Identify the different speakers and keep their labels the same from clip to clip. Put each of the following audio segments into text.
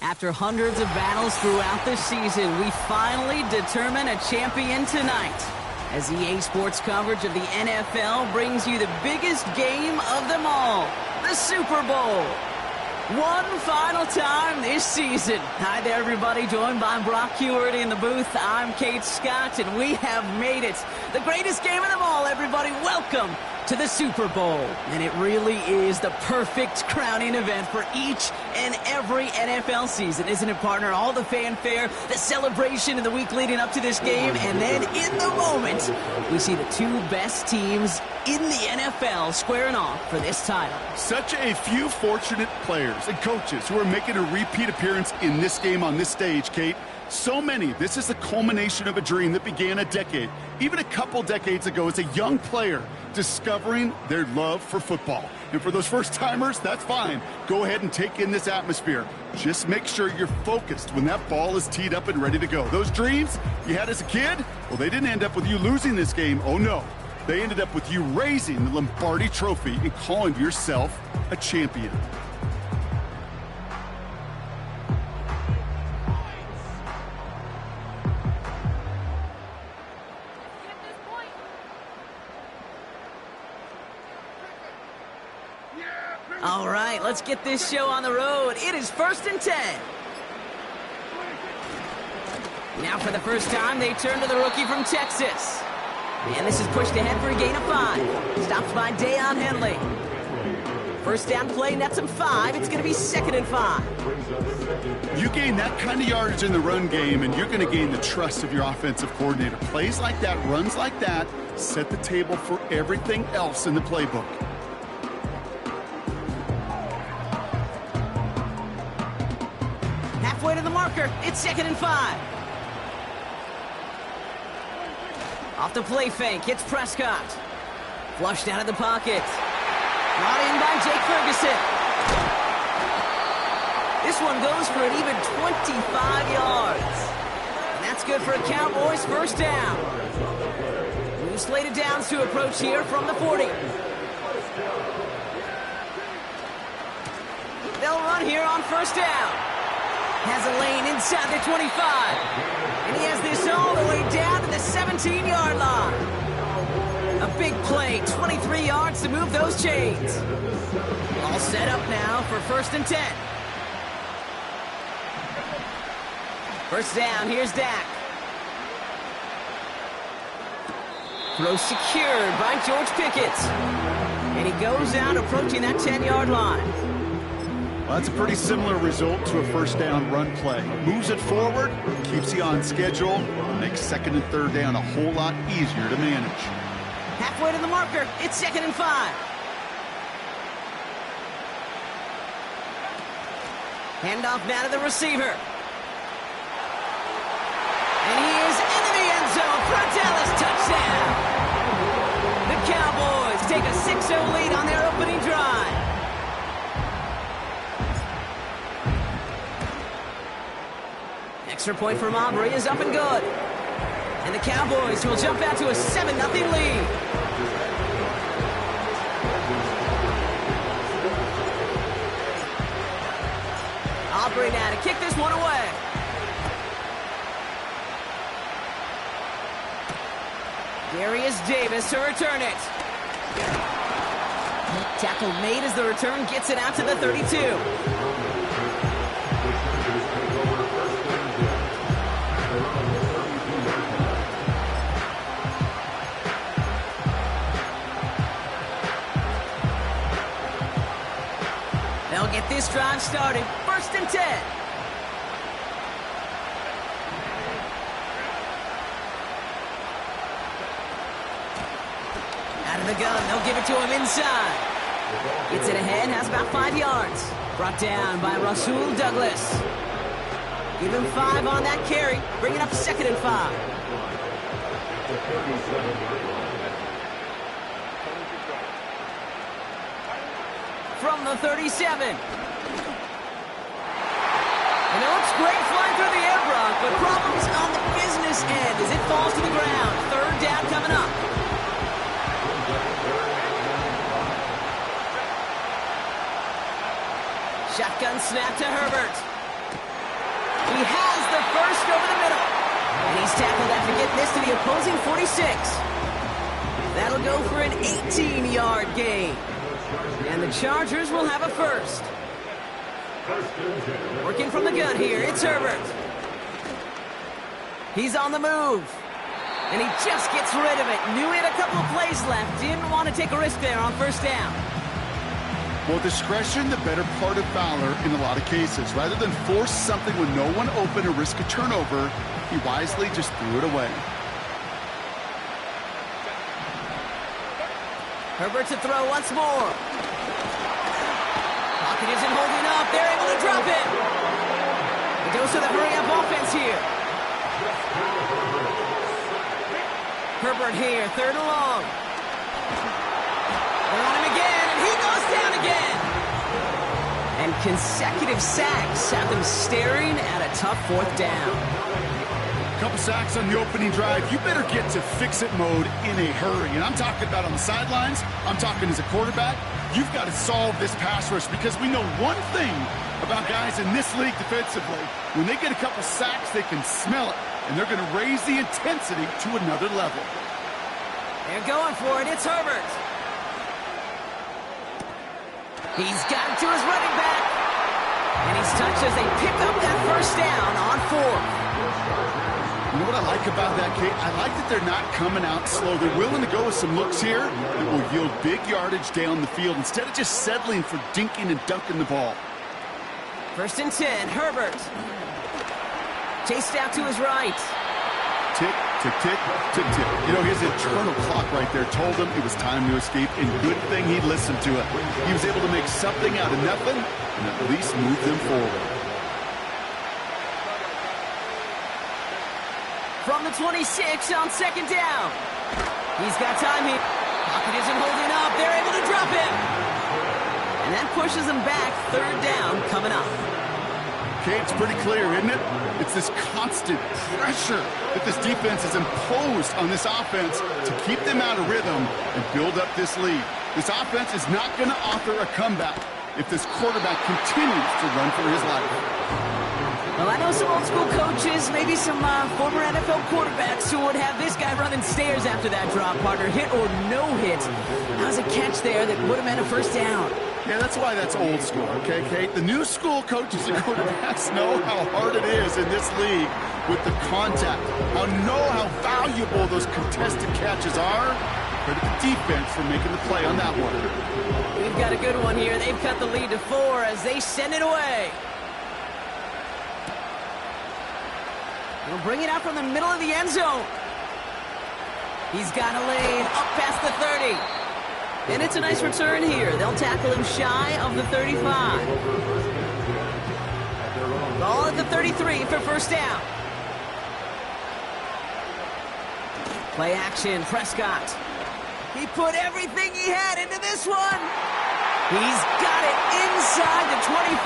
Speaker 1: After hundreds of battles throughout the season, we finally determine a champion tonight. As EA Sports coverage of the NFL brings you the biggest game of them all, the Super Bowl. One final time this season. Hi there, everybody. Joined by Brock Huard in the booth. I'm Kate Scott, and we have made it. The greatest game of them all, everybody. Welcome to the Super Bowl. And it really is the perfect crowning event for each and every NFL season, isn't it, partner? All the fanfare, the celebration in the week leading up to this game, and then in the moment, we see the two best teams in the NFL squaring off for this title.
Speaker 2: Such a few fortunate players and coaches who are making a repeat appearance in this game on this stage, Kate. So many. This is the culmination of a dream that began a decade, even a couple decades ago, as a young player discovering their love for football. And for those first-timers, that's fine. Go ahead and take in this atmosphere. Just make sure you're focused when that ball is teed up and ready to go. Those dreams you had as a kid, well, they didn't end up with you losing this game. Oh, no. They ended up with you raising the Lombardi Trophy and calling yourself a champion.
Speaker 1: All right, let's get this show on the road. It is 1st and 10. Now for the first time, they turn to the rookie from Texas. And this is pushed ahead for a gain of 5. Stopped by Deion Henley. First down play, nets him 5. It's going to be 2nd and 5.
Speaker 2: You gain that kind of yardage in the run game, and you're going to gain the trust of your offensive coordinator. Plays like that, runs like that, set the table for everything else in the playbook.
Speaker 1: Halfway to the marker. It's 2nd and 5. Off the play fake, hits Prescott. Flushed out of the pocket. Brought in by Jake Ferguson. This one goes for an even 25 yards. And that's good for a Cowboys first down. New slated downs to approach here from the 40. They'll run here on first down. Has a lane inside the 25. And he has this all the way down to the 17-yard line. A big play, 23 yards to move those chains. All set up now for 1st and 10. First down, here's Dak. Throw secured by George Pickett. And he goes out approaching that 10-yard line.
Speaker 2: Well, that's a pretty similar result to a first down run play. Moves it forward, keeps you on schedule, makes 2nd and 3rd down a whole lot easier to manage.
Speaker 1: Halfway to the marker, it's 2nd and 5. Handoff now to the receiver. And he is into the end zone for a Dallas touchdown. The Cowboys take a 6-0 lead on their opening drive. Extra point from Aubrey is up and good. And the Cowboys will jump out to a 7-0 lead. Aubrey now to kick this one away. Darius Davis to return it. Tackle made as the return gets it out to the 32. They'll get this drive started. 1st and 10. Out of the gun, they'll give it to him inside. Gets it ahead, has about 5 yards. Brought down by Rasul Douglas. Give him 5 on that carry. Bring it up 2nd and 5. From the 37. And it looks great flying through the air, Brock, but problems on the business end as it falls to the ground. 3rd down coming up. Shotgun snap to Herbert. He has the first over the middle. And he's tackled after getting this to the opposing 46. That'll go for an 18-yard gain. And the Chargers will have a first. Working from the gun here, it's Herbert. He's on the move. And he just gets rid of it. Knew he had a couple of plays left. Didn't want to take a risk there on first down.
Speaker 2: Well, discretion, the better part of valor in a lot of cases. Rather than force something with no one open or risk a turnover, he wisely just threw it away.
Speaker 1: Herbert to throw once more. Pocket isn't holding up. They're able to drop it. The dose of the hurry-up offense here. Herbert here, third and long. They're on him again, and he goes down again. And consecutive sacks have them staring at a tough fourth down.
Speaker 2: Couple sacks on the opening drive. You better get to fix-it mode in a hurry. And I'm talking about on the sidelines. I'm talking as a quarterback. You've got to solve this pass rush because we know one thing about guys in this league defensively. When they get a couple sacks, they can smell it. And they're going to raise the intensity to another level.
Speaker 1: They're going for it. It's Herbert. He's got it to his running back. And he's touched as they pick up that first down on fourth.
Speaker 2: You know what I like about that, Kate? I like that they're not coming out slow. They're willing to go with some looks here that will yield big yardage down the field instead of just settling for dinking and dunking the ball.
Speaker 1: First and 10, Herbert. Chased out to his right.
Speaker 2: Tick, tick, tick, tick, tick. You know, his internal clock right there told him it was time to escape, and good thing he listened to it. He was able to make something out of nothing and at least move them forward.
Speaker 1: From the 26 on second down. He's got time here. Pocket isn't holding up. They're able to drop him. And that pushes them back. Third down coming up.
Speaker 2: Okay, it's pretty clear, isn't it? It's this constant pressure that this defense has imposed on this offense to keep them out of rhythm and build up this lead. This offense is not going to offer a comeback if this quarterback continues to run for his life.
Speaker 1: Well, I know some old-school coaches, maybe some former NFL quarterbacks who would have this guy running stairs after that drop, partner. Hit or no hit. That was a catch there that would have meant a first down.
Speaker 2: Yeah, that's why that's old school, okay, Kate? The new school coaches and quarterbacks know how hard it is in this league with the contact. Know how valuable those contested catches are. Credit the defense for making the play on that one.
Speaker 1: We've got a good one here. They've cut the lead to 4 as they send it away. He'll bring it out from the middle of the end zone. He's got a lane up past the 30. And it's a nice return here. They'll tackle him shy of the 35. Ball at the 33 for first down. Play action, Prescott. He put everything he had into this one. He's got it inside the 25.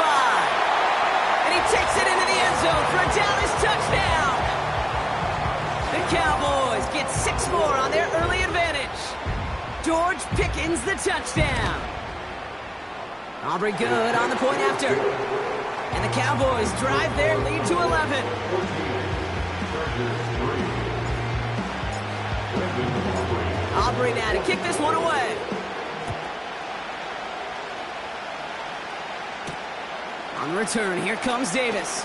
Speaker 1: And he takes it into the end zone for a Dallas touchdown. The Cowboys get 6 more on their early advantage. George Pickens the touchdown. Aubrey good on the point after. And the Cowboys drive their lead to 11. Aubrey now to kick this one away. On the return, here comes Davis.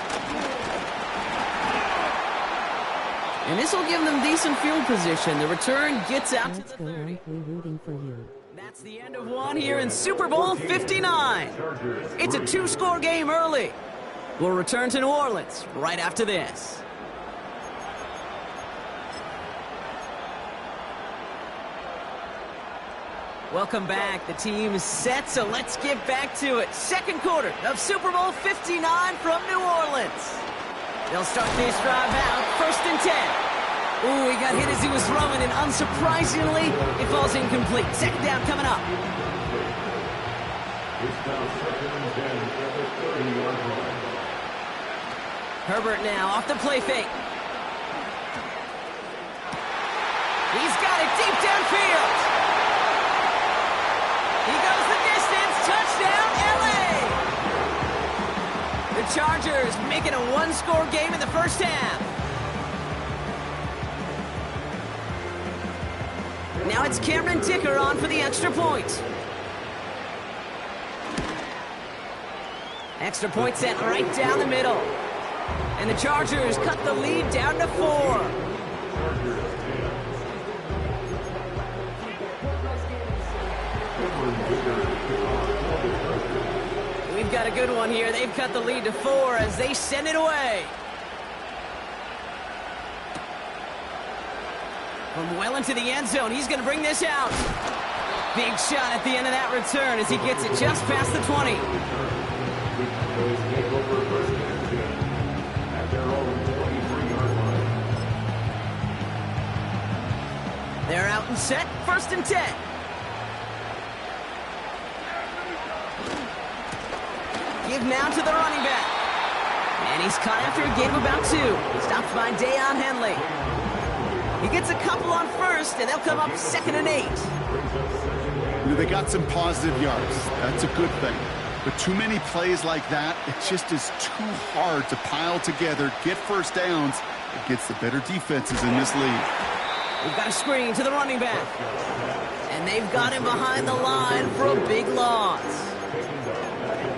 Speaker 1: And this will give them decent field position. The return gets out to the 30.
Speaker 3: Rooting for you.
Speaker 1: That's the end of one here in Super Bowl 59. It's a 2-score game early. We'll return to New Orleans right after this. Welcome back. The team is set, so let's get back to it. Second quarter of Super Bowl 59 from New Orleans. They'll start this drive out, first and 10. Ooh, he got hit as he was throwing, and unsurprisingly, it falls incomplete. Second down coming up. Herbert now off the play fake. He's got it deep downfield. He goes the distance. Touchdown, L.A. The Chargers make it a one-score game in the first half. Now it's Cameron Dicker on for the extra point. Extra point sent right down the middle. And the Chargers cut the lead down to 4. We've got a good one here. They've cut the lead to 4 as they send it away. From well into the end zone, he's going to bring this out. Big shot at the end of that return as he gets it just past the 20. They're out and set, 1st and 10. Give now to the running back. And he's caught after a gain of about 2. Stopped by Deion Henley. He gets a couple on 1st, and they'll come up 2nd and 8.
Speaker 2: They got some positive yards. That's a good thing. But too many plays like that, it just is too hard to pile together, get first downs against the better defenses in this league.
Speaker 1: We've got a screen to the running back. And they've got him behind the line for a big loss.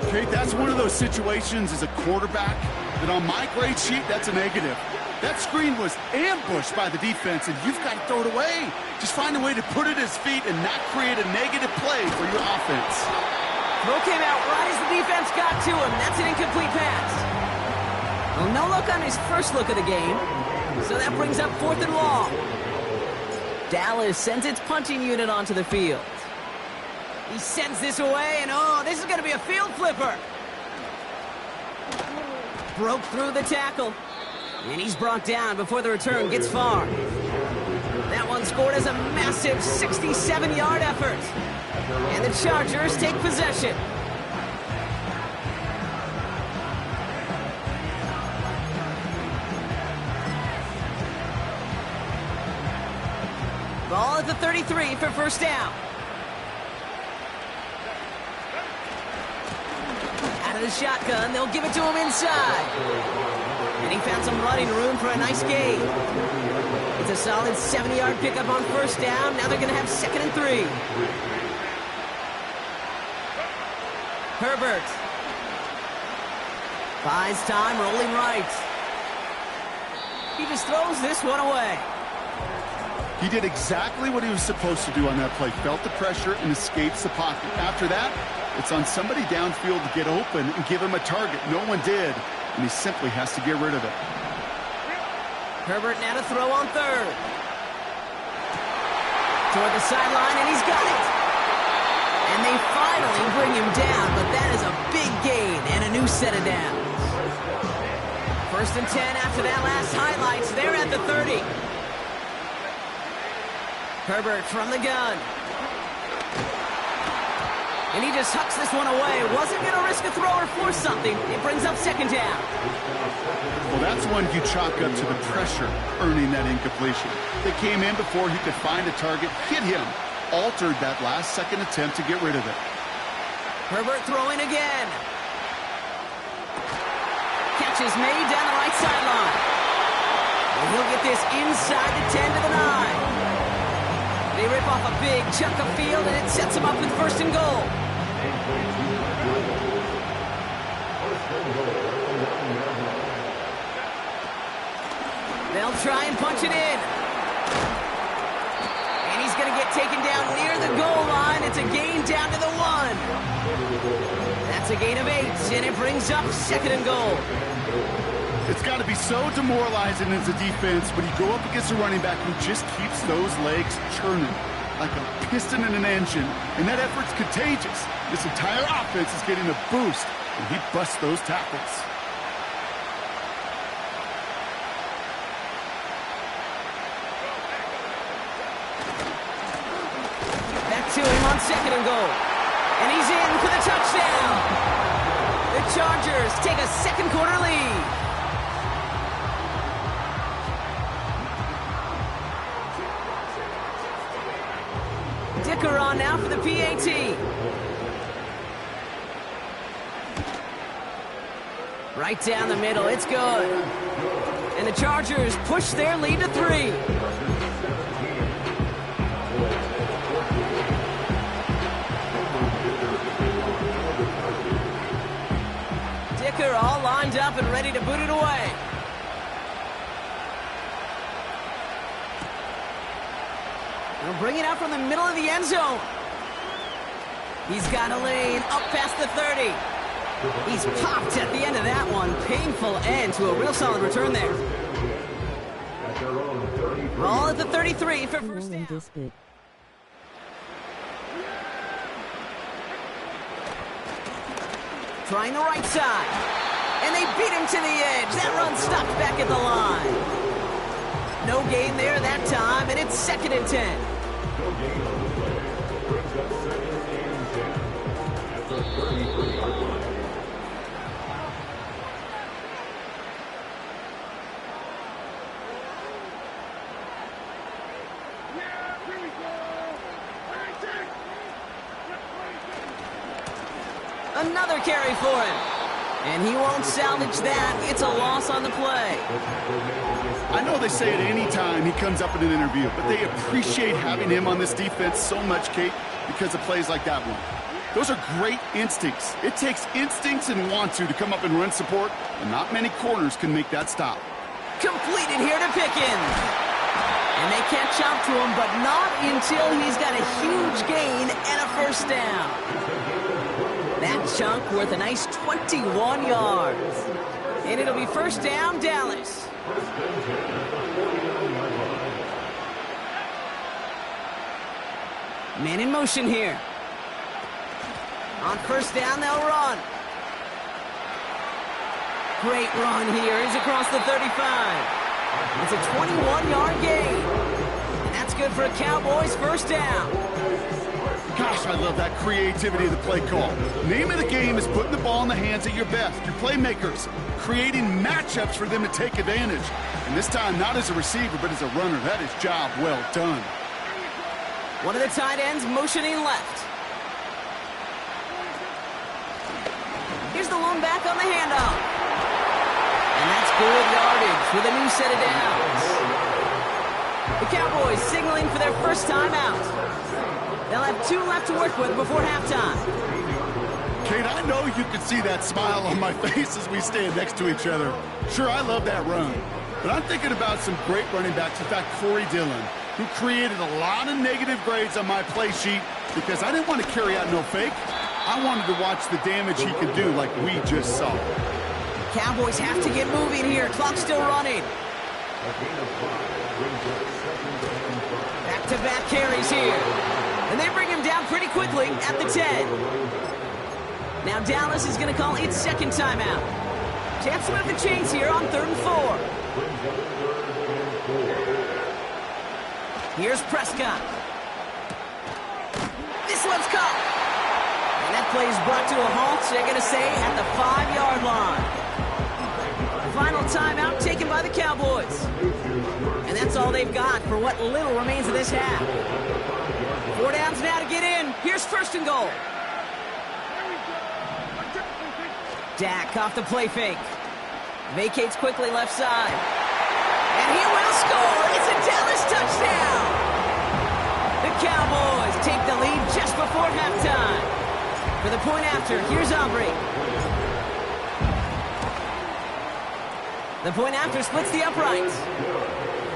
Speaker 2: Okay, that's one of those situations as a quarterback that on my grade sheet, that's a negative. That screen was ambushed by the defense, and you've got to throw it away. Just find a way to put it at his feet and not create a negative play for your offense.
Speaker 1: Throw came out right as the defense got to him. That's an incomplete pass. Well, no look on his first look of the game, so that brings up 4th and long. Dallas sends its punting unit onto the field. He sends this away, and oh, this is going to be a field flipper. Broke through the tackle. And he's brought down before the return gets far. That one scored as a massive 67-yard effort. And the Chargers take possession. Ball at the 33 for 1st down. Out of the shotgun, they'll give it to him inside. And he found some running room for a nice gain. It's a solid 70-yard pickup on 1st down. Now they're going to have 2nd and 3. Herbert. Buys time, rolling right. He just throws this one away.
Speaker 2: He did exactly what he was supposed to do on that play. Felt the pressure and escapes the pocket. After that, it's on somebody downfield to get open and give him a target. No one did, and he simply has to get rid of it.
Speaker 1: Herbert now to throw on 3rd. Toward the sideline, and he's got it. And they finally bring him down, but that is a big gain and a new set of downs. 1st and 10 after that last highlights. They're at the 30. Herbert from the gun. And he just hucks this one away. Wasn't going to risk a throw or force something. It brings up 2nd down.
Speaker 2: Well, that's one you chalk up to the pressure earning that incompletion. They came in before he could find a target, hit him, altered that last second attempt to get rid of it.
Speaker 1: Herbert throwing again. Catch is made down the right sideline. And he'll get this inside the 10 to the 9. They rip off a big chunk of field, and it sets them up with 1st and goal. They'll try and punch it in. And he's going to get taken down near the goal line. It's a gain down to the 1. That's a gain of 8, and it brings up 2nd and goal.
Speaker 2: It's got to be so demoralizing as a defense when you go up against a running back who just keeps those legs churning like a piston in an engine, and that effort's contagious. This entire offense is getting a boost, and he busts those tackles.
Speaker 1: Back to him on 2nd and goal. And he's in for the touchdown. The Chargers take a second quarter lead. Dicker on now for the PAT. Right down the middle, it's good. And the Chargers push their lead to 3. Dicker all lined up and ready to boot it away. They'll bring it out from the middle of the end zone. He's got a lane up past the 30. He's popped at the end of that one. Painful end to a real solid return there. Ball at the 33 for first down. Trying the right side. And they beat him to the edge. That run stopped back at the line. No gain there that time, and it's 2nd and 10. Another carry for him. And he won't salvage that. It's a loss on the play.
Speaker 2: I know they say it any time he comes up in an interview, but they appreciate having him on this defense so much, Kate, because of plays like that one. Those are great instincts. It takes instincts and want to come up and run support, and not many corners can make that stop.
Speaker 1: Completed here to Pickens. And they catch up to him, but not until he's got a huge gain and a first down. That chunk worth a nice 21 yards. And it'll be first down, Dallas. Man in motion here. On first down, they'll run. Great run here. He's across the 35. It's a 21-yard gain. And that's good for a Cowboys first down.
Speaker 2: Gosh, I love that creativity of the play call. Name of the game is putting the ball in the hands of your best, your playmakers, creating matchups for them to take advantage. And this time, not as a receiver, but as a runner. That is job well done.
Speaker 1: One of the tight ends motioning left. Here's the lone back on the handoff. And that's good yardage with a new set of downs. The Cowboys signaling for their first time out. They'll have 2 left to work with before halftime.
Speaker 2: Kate, I know you can see that smile on my face as we stand next to each other. Sure, I love that run. But I'm thinking about some great running backs. In fact, Corey Dillon, who created a lot of negative grades on my play sheet because I didn't want to carry out no fake. I wanted to watch the damage he could do like we just saw.
Speaker 1: Cowboys have to get moving here. Clock's still running. Back-to-back carries here. And they bring him down pretty quickly at the 10. Now Dallas is going to call its second timeout. Chance to move the chains here on 3rd and 4. Here's Prescott. This one's caught. And that play is brought to a halt, so they're going to say at the 5-yard line. Final timeout taken by the Cowboys. And that's all they've got for what little remains of this half. 4 downs now to get in. Here's 1st and goal. Dak off the play fake. Vacates quickly left side. And he will score. It's a Dallas touchdown. The Cowboys take the lead just before halftime. For the point after, here's Aubrey. The point after splits the uprights.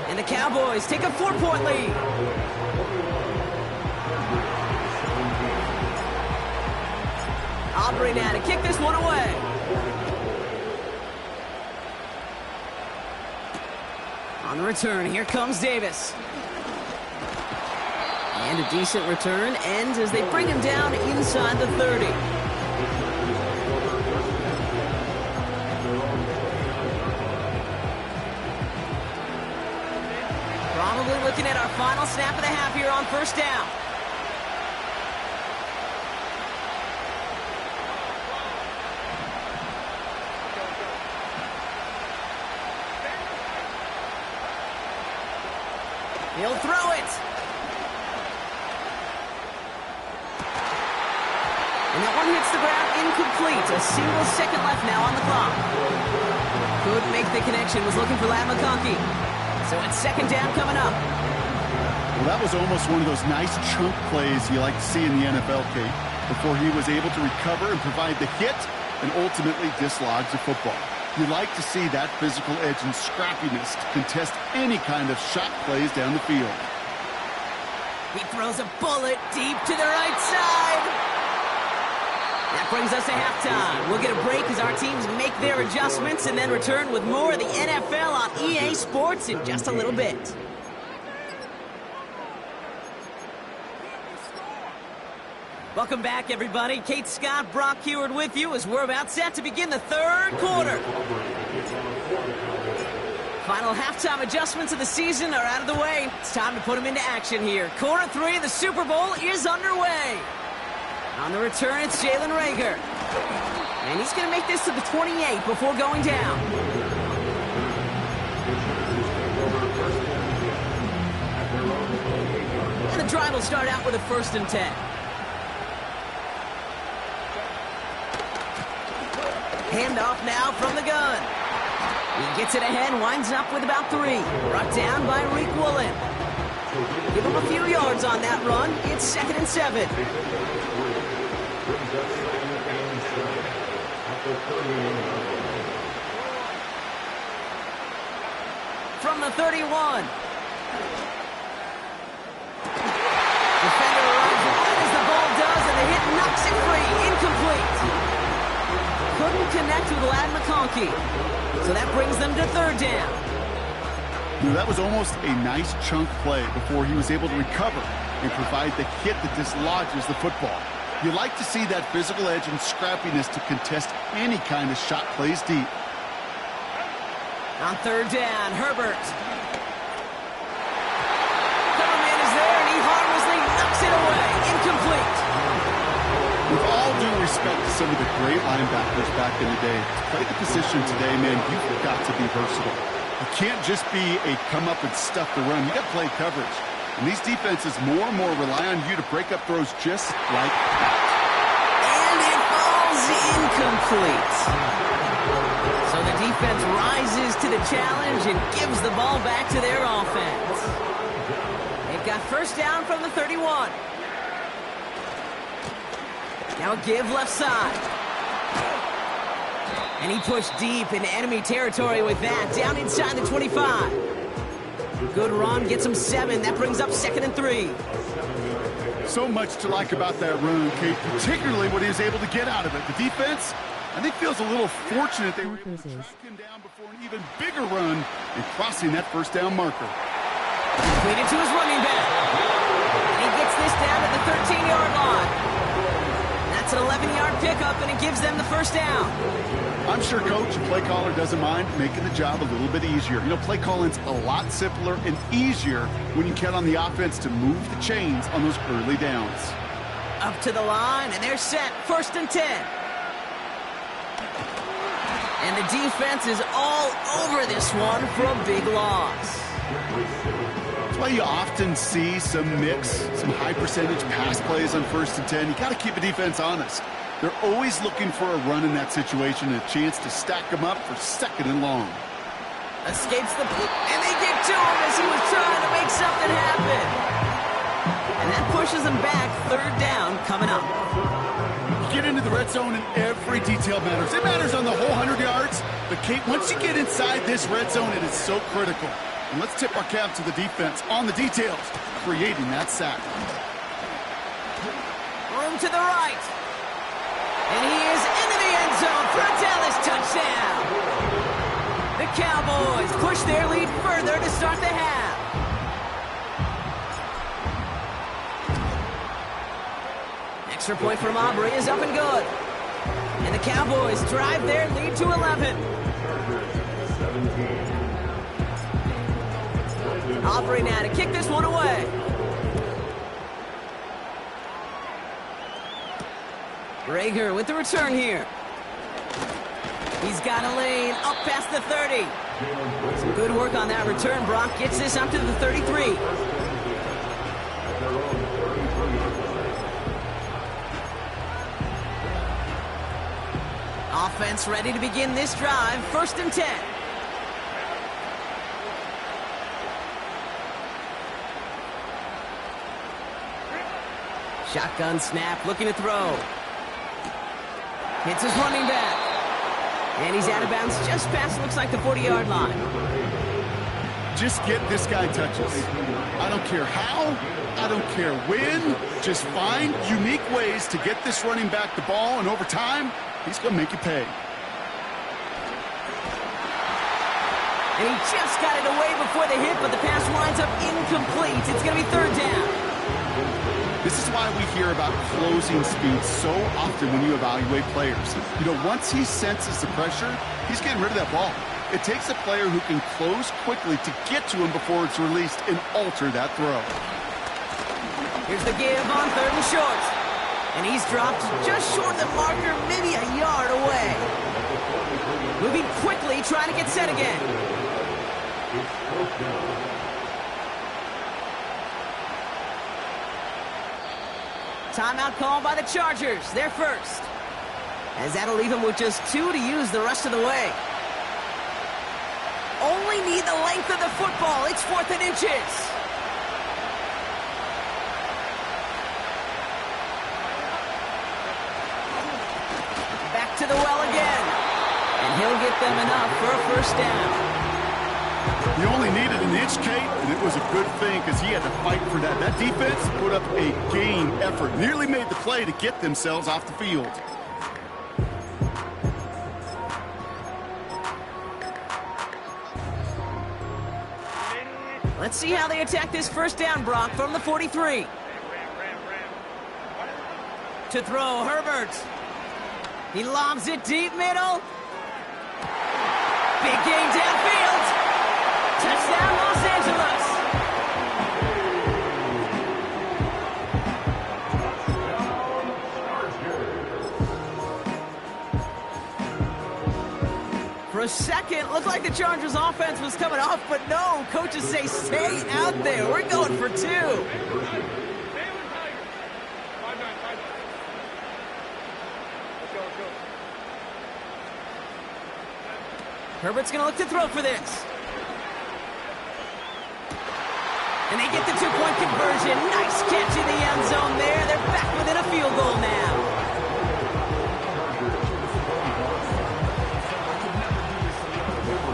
Speaker 1: And the Cowboys take a 4-point lead. Aubrey now to kick this one away. On the return, here comes Davis. And a decent return ends as they bring him down inside the 30. Probably looking at our final snap of the half here on first down. He'll throw it. And that one hits the ground incomplete. A single second left now on the clock. couldn't make the connection. Was looking for Ladd McConkey. So it's second down coming up.
Speaker 2: Well, that was almost one of those nice chunk plays you like to see in the NFL, Kate, before he was able to recover and provide the hit and ultimately dislodge the football. You like to see that physical edge and scrappiness to contest any kind of shot plays down the field.
Speaker 1: He throws a bullet deep to the right side. That brings us to halftime. We'll get a break as our teams make their adjustments and then return with more of the NFL on EA Sports in just a little bit. Welcome back, everybody. Kate Scott, Brock Huard with you as we're about set to begin the third quarter. Final halftime adjustments of the season are out of the way. It's time to put them into action here. Quarter 3 of the Super Bowl is underway. On the return, it's Jalen Reagor. And he's going to make this to the 28 before going down. And the drive will start out with a 1st and 10. Handoff now from the gun. He gets it ahead, winds up with about 3. Brought down by Riq Woolen. Give him a few yards on that run. It's 2nd and 7. From the 31. Defender arrives right as the ball does, and the hit knocks it free. Incomplete. Couldn't connect with Ladd McConkey. So that brings them to 3rd down.
Speaker 2: That was almost a nice chunk play before he was able to recover and provide the hit that dislodges the football. You like to see that physical edge and scrappiness to contest any kind of shot plays deep.
Speaker 1: On 3rd down, Herbert. Coverman is there, and he harmlessly knocks it away. Incomplete.
Speaker 2: With all due respect to some of the great linebackers back in the day, to play the position today, man, you've got to be versatile. You can't just be a come up and stuff the run. You got to play coverage. And these defenses more and more rely on you to break up throws just like that.
Speaker 1: And it falls incomplete. So the defense rises to the challenge and gives the ball back to their offense. They've got 1st down from the 31. Now a give left side. And he pushed deep into enemy territory with that. Down inside the 25. Good run, gets him 7. That brings up 2nd and 3.
Speaker 2: So much to like about that run, Kate, particularly what he was able to get out of it. The defense, I think, feels a little fortunate they were able to track him down before an even bigger run and crossing that 1st down marker.
Speaker 1: Completed to his running back. And he gets this down at the 13-yard line. It's an 11-yard pickup, and it gives them the 1st down.
Speaker 2: I'm sure Coach and play caller doesn't mind making the job a little bit easier. You know, play calling's a lot simpler and easier when you count on the offense to move the chains on those early downs.
Speaker 1: Up to the line, and they're set. 1st and 10. And the defense is all over this one for a big loss.
Speaker 2: That's why you often see some mix, some high percentage pass plays on 1st and 10. You got to keep a defense honest. They're always looking for a run in that situation and a chance to stack them up for 2nd and long.
Speaker 1: Escapes the and they get to him as he was trying to make something happen. And that pushes him back. 3rd down coming up.
Speaker 2: You get into the red zone and every detail matters. It matters on the whole 100 yards. But Kate, once you get inside this red zone, it is so critical. And let's tip our cap to the defense on the details, creating that sack.
Speaker 1: Room to the right. And he is into the end zone for a Dallas touchdown. The Cowboys push their lead further to start the half. Extra point from Aubrey is up and good. And the Cowboys drive their lead to 11. Aubrey now to kick this one away. Reagor with the return here. He's got a lane up past the 30. Some good work on that return. Brock gets this up to the 33. Offense ready to begin this drive. 1st and 10. Shotgun snap, looking to throw. Hits his running back. And he's out of bounds just past, looks like, the 40-yard line.
Speaker 2: Just get this guy touches. I don't care how, I don't care when. Just find unique ways to get this running back the ball, and over time, he's going to make you pay.
Speaker 1: And he just got it away before the hit, but the pass winds up incomplete. It's going to be third down.
Speaker 2: This is why we hear about closing speed so often when you evaluate players. You know, once he senses the pressure, he's getting rid of that ball. It takes a player who can close quickly to get to him before it's released and alter that throw.
Speaker 1: Here's the give on third and short. And he's dropped just short of the marker, maybe a yard away. Moving quickly, trying to get set again. Timeout called by the Chargers. They're first. As that'll leave him with just 2 to use the rest of the way. Only need the length of the football. It's 4th and inches. Back to the well again. And he'll get them enough for a first down.
Speaker 2: You only needed an inch, Kate, and it was a good thing because he had to fight for that. That defense put up a game effort. Nearly made the play to get themselves off the field.
Speaker 1: Let's see how they attack this first down, Brock, from the 43. To throw, Herbert. He lobs it deep middle. Big gain downfield. Touchdown, Los Angeles. For a second, looked like the Chargers offense was coming off, but no, coaches say stay out there. We're going for 2. Herbert's going to look to throw for this. And they get the 2-point conversion. Nice catch in the end zone there. They're back within a field goal now.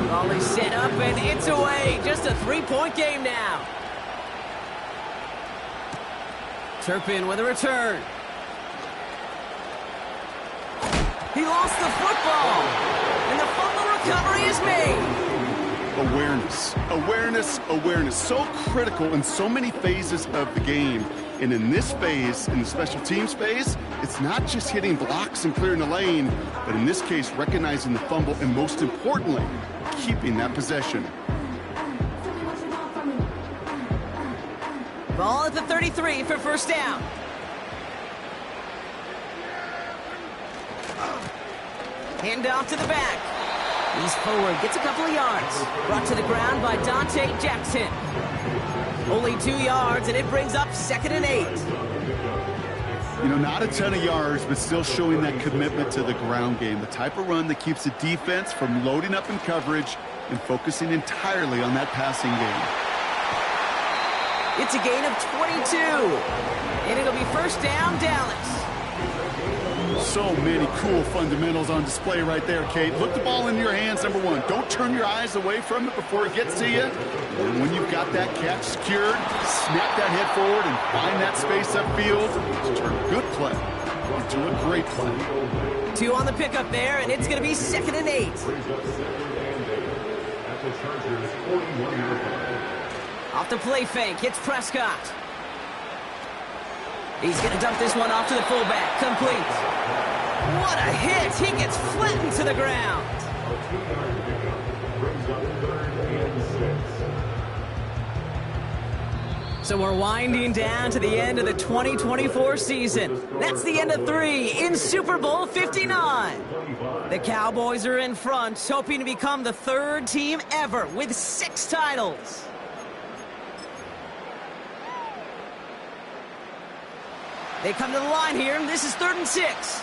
Speaker 1: Ball is set up and it's away. Just a 3-point game now. Turpin with a return. He lost the football. And the fumble recovery is made.
Speaker 2: Awareness, awareness, awareness. So critical in so many phases of the game. And in this phase, in the special teams phase, it's not just hitting blocks and clearing the lane, but in this case, recognizing the fumble and most importantly, keeping that possession.
Speaker 1: Ball at the 33 for first down. Hand off to the back. He's forward, gets a couple of yards. Brought to the ground by Dante Jackson. Only 2 yards, and it brings up 2nd and 8.
Speaker 2: You know, not a ton of yards, but still showing that commitment to the ground game. The type of run that keeps the defense from loading up in coverage and focusing entirely on that passing game.
Speaker 1: It's a gain of 22. And it'll be first down, Dallas.
Speaker 2: So many cool fundamentals on display right there, Kate. Look the ball in your hands, number 1. Don't turn your eyes away from it before it gets to you. And when you've got that catch secured, snap that head forward and find that space upfield to turn a good play into a great play.
Speaker 1: 2 on the pickup there, and it's going to be 2nd and 8. Off the play fake, hits Prescott. He's going to dump this one off to the fullback. Complete. What a hit! He gets flattened to the ground. So we're winding down to the end of the 2024 season. That's the end of 3 in Super Bowl 59. The Cowboys are in front, hoping to become the 3rd team ever with 6 titles. They come to the line here. This is 3rd and 6.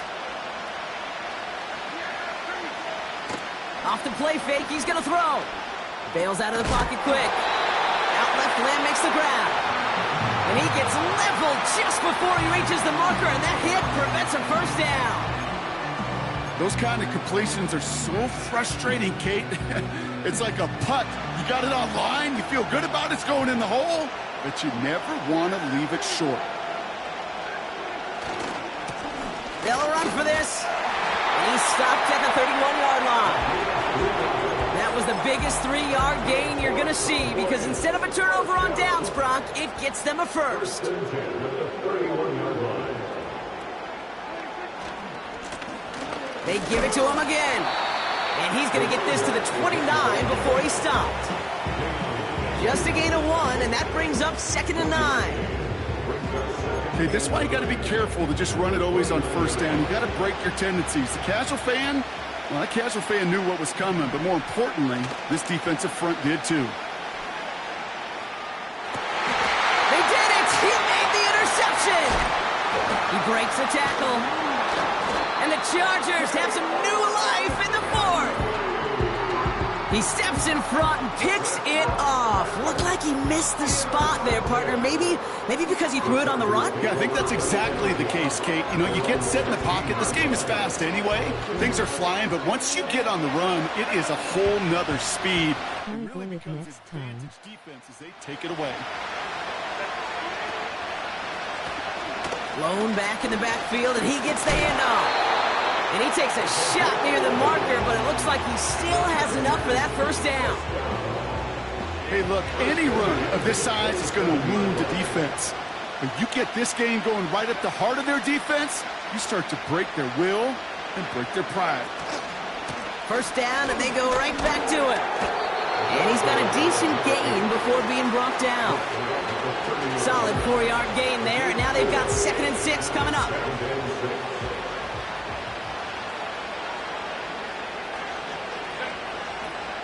Speaker 1: Off the play fake, he's going to throw. Bails out of the pocket quick. Out left, Lamb makes the grab. And he gets leveled just before he reaches the marker, and that hit prevents a first down.
Speaker 2: Those kind of completions are so frustrating, Kate. It's like a putt. You got it on line, you feel good about it's going in the hole, but you never want to leave it short.
Speaker 1: They'll run for this. And he stopped at the 31-yard line. That was the biggest 3-yard gain you're going to see, because instead of a turnover on downs, Brock, it gets them a first. They give it to him again. And he's going to get this to the 29 before he stopped. Just a gain of 1, and that brings up 2nd and 9.
Speaker 2: Okay, this is why you got to be careful to just run it always on first down. You got to break your tendencies. The casual fan, well, that casual fan knew what was coming, but more importantly, this defensive front did too.
Speaker 1: They did it! He made the interception! He breaks the tackle. And the Chargers have some new life in the fourth. He steps in front and picks it off. Looked like he missed the spot there, partner. Maybe because he threw it on the run?
Speaker 2: Yeah, I think that's exactly the case, Kate. You know, you get set in the pocket. This game is fast anyway. Things are flying, but once you get on the run, it is a whole nother speed. It really becomes advantage defense as they take it away.
Speaker 1: Lone back in the backfield, and he gets the handoff. And he takes a shot near the marker, but it looks like he still has enough for that first down.
Speaker 2: Hey, look, any run of this size is going to wound the defense. But you get this game going right at the heart of their defense, you start to break their will and break their pride.
Speaker 1: First down, and they go right back to it. And he's got a decent gain before being brought down. Solid 4-yard gain there, and now they've got 2nd and 6 coming up.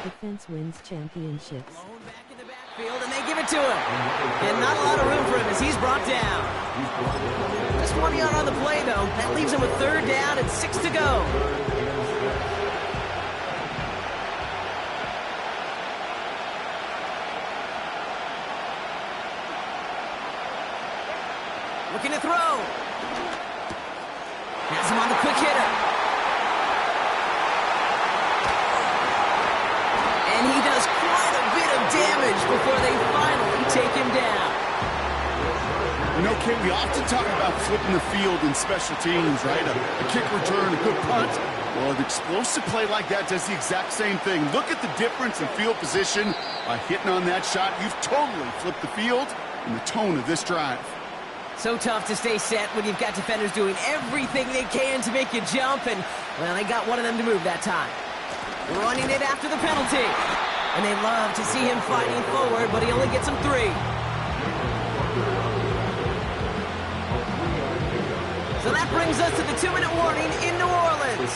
Speaker 3: Defense wins championships.
Speaker 1: Lone back in the backfield, and they give it to him. And not a lot of room for him as he's brought down. Just 1 yard on the play, though. That leaves him with 3rd down and 6 to go. Looking to throw. Has him on the quick hitter. And he does quite a bit of damage before they finally take him down.
Speaker 2: You know, Kate, we often talk about flipping the field in special teams, right? A kick return, a good punt. Well, an explosive play like that does the exact same thing. Look at the difference in field position. By hitting on that shot, you've totally flipped the field and the tone of this drive.
Speaker 1: So tough to stay set when you've got defenders doing everything they can to make you jump, and, well, they got one of them to move that time. Running it after the penalty. And they love to see him fighting forward, but he only gets them 3. So that brings us to the 2-minute warning in New Orleans.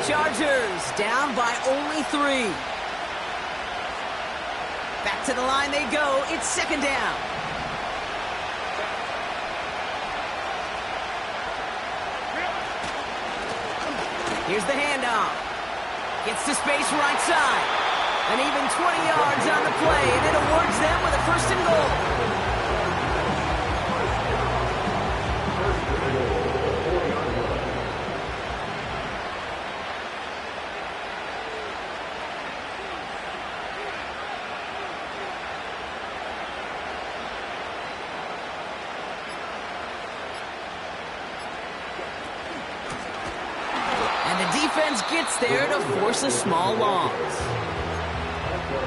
Speaker 1: Chargers down by only 3. Back to the line they go. It's 2nd down. Here's the handoff. Gets to space right side. And even 20 yards on the play, and it awards them with a 1st and goal. Defense gets there to force a small loss.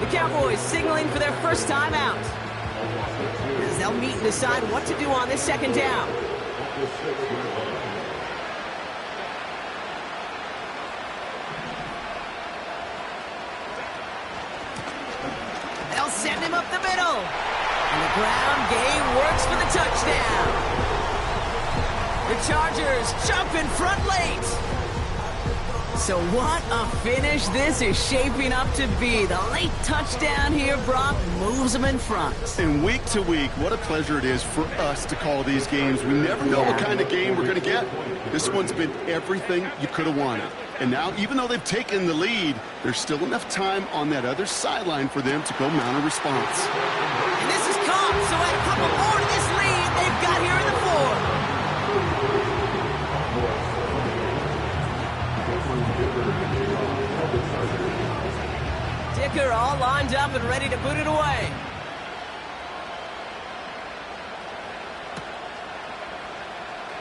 Speaker 1: The Cowboys signaling for their first time out, as they'll meet and decide what to do on this 2nd down. They'll send him up the middle. And the ground game works for the touchdown. The Chargers jump in front late. So what a finish this is shaping up to be. The late touchdown here, Brock, moves them in front.
Speaker 2: And week to week, what a pleasure it is for us to call these games. We never know what kind of game we're going to get. This one's been everything you could have wanted. And now, even though they've taken the lead, there's still enough time on that other sideline for them to go mount a response.
Speaker 1: And this is caught. up, so add a couple more to this lead they've got here in the fourth. Dicker all lined up and ready to boot it away.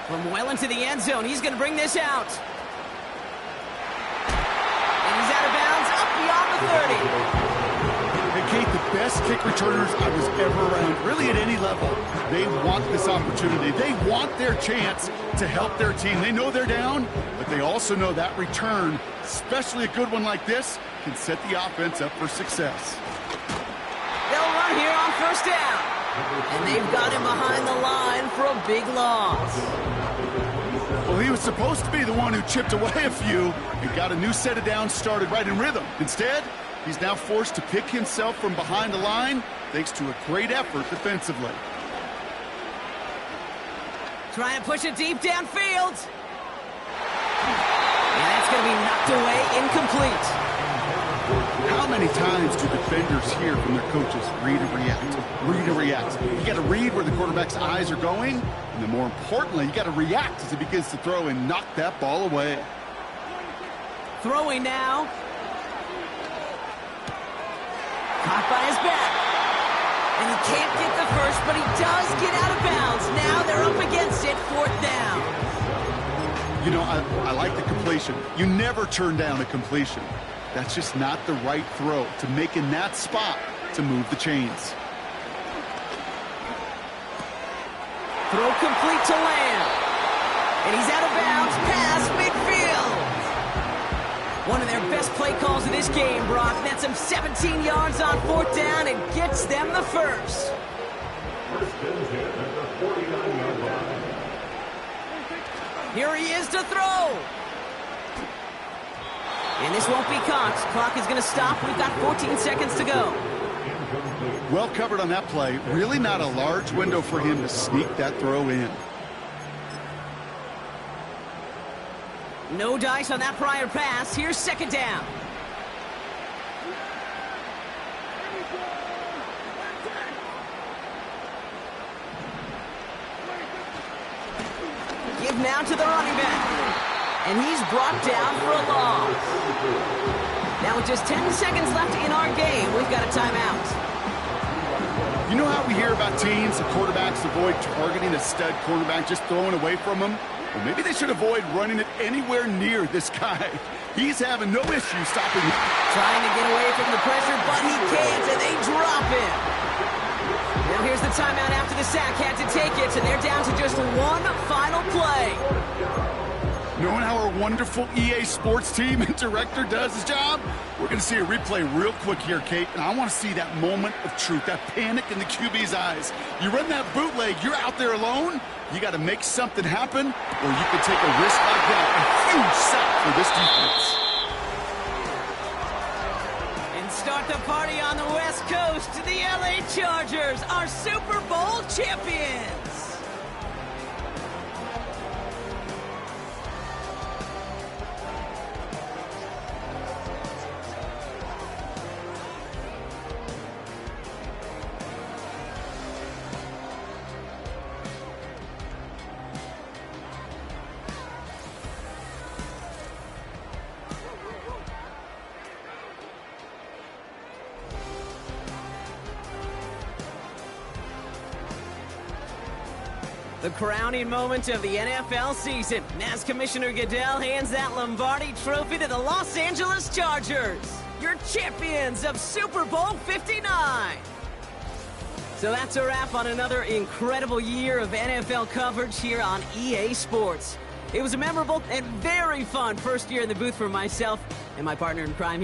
Speaker 1: From well into the end zone, he's going to bring this out. And he's out of bounds, up beyond the 30.
Speaker 2: Hey, Kate, the best kick returners I was ever around, really at any level, they want this opportunity. They want their chance to help their team. They know they're down, but they also know that return, especially a good one like this, can set the offense up for success.
Speaker 1: They'll run here on first down. And they've got him behind the line for a big loss.
Speaker 2: Well, he was supposed to be the one who chipped away a few and got a new set of downs started right in rhythm. Instead, he's now forced to pick himself from behind the line thanks to a great effort defensively.
Speaker 1: Trying to push it deep downfield. And that's going to be knocked away, incomplete.
Speaker 2: How many times do defenders hear from their coaches, read and react, read and react? You got to read where the quarterback's eyes are going, and then more importantly, you got to react as he begins to throw and knock that ball away.
Speaker 1: Throwing now. Caught by his back. And he can't get the first, but he does get out of bounds. Now they're up against it, fourth down.
Speaker 2: You know, I like the completion. You never turn down a completion. That's just not the right throw to make in that spot to move the chains.
Speaker 1: Throw complete to Lamb. And he's out of bounds past midfield. One of their best play calls of this game, Brock. Nets him 17 yards on fourth down and gets them the first. Here he is to throw. And this won't be caught. Clock is going to stop. We've got 14 seconds to go.
Speaker 2: Well covered on that play. Really not a large window for him to sneak that throw in.
Speaker 1: No dice on that prior pass. Here's second down. Give now to the running back. And he's brought down for a loss. Now with just 10 seconds left in our game, we've got a timeout.
Speaker 2: You know how we hear about teams and quarterbacks avoid targeting a stud cornerback, just throwing away from him? Well, maybe they should avoid running it anywhere near this guy. He's having no issue stopping him.
Speaker 1: Trying to get away from the pressure, but he can't, and they drop him. Now here's the timeout after the sack. Had to take it, and they're down to just one final play.
Speaker 2: Knowing how our wonderful EA Sports team and director does his job, we're going to see a replay real quick here, Kate, and I want to see that moment of truth, that panic in the QB's eyes. You run that bootleg, you're out there alone, you got to make something happen, or you can take a risk like that, a huge sack for this defense.
Speaker 1: And start the party on the West Coast, the LA Chargers, our Super Bowl champions. The crowning moment of the NFL season. As Commissioner Goodell hands that Lombardi Trophy to the Los Angeles Chargers, your champions of Super Bowl 59. So that's a wrap on another incredible year of NFL coverage here on EA Sports. It was a memorable and very fun first year in the booth for myself and my partner in crime.